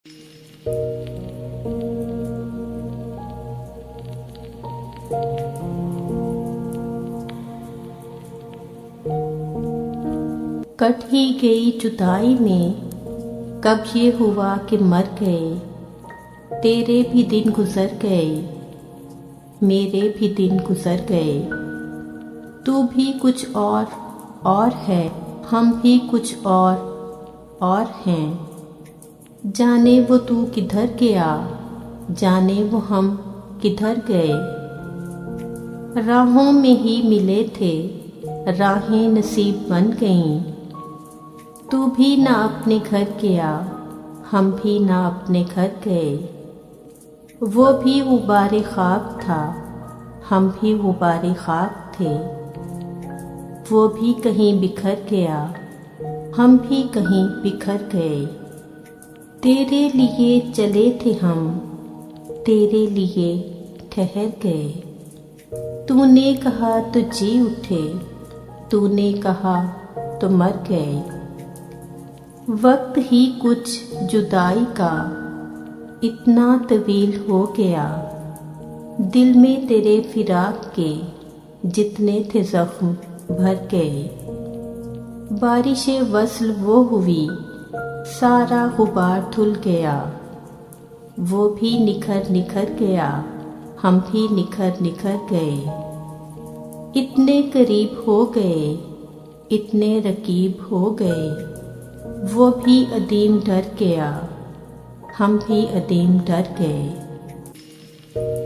Cut ही गई जुदाई में कब ये हुआ कि मर गए। तेरे भी दिन गुजर गए, मेरे भी दिन गुजर गए। तू भी कुछ और है, हम भी कुछ और हैं। जाने वो तू किधर गया, जाने वो हम किधर गए। राहों में ही मिले थे, राहें नसीब बन गईं। तू भी ना अपने घर गया, हम भी ना अपने घर गए। वो भी गुबारे ख्वाब था, हम भी गुबारे ख्वाब थे। वो भी कहीं बिखर गया, हम भी कहीं बिखर गए। तेरे लिए चले थे हम, तेरे लिए ठहर गए। तूने कहा तो जी उठे, तूने कहा तो मर गए। वक्त ही कुछ जुदाई का इतना तवील हो गया। दिल में तेरे फिराक के जितने थे जख्म भर गए। बारिशे वस्ल वो हुई, सारा गुबार धुल गया। वो भी निखर निखर गया, हम भी निखर निखर गए। इतने करीब हो गए, इतने रकीब हो गए। वो भी अदीम डर गया, हम भी अदीम डर गए।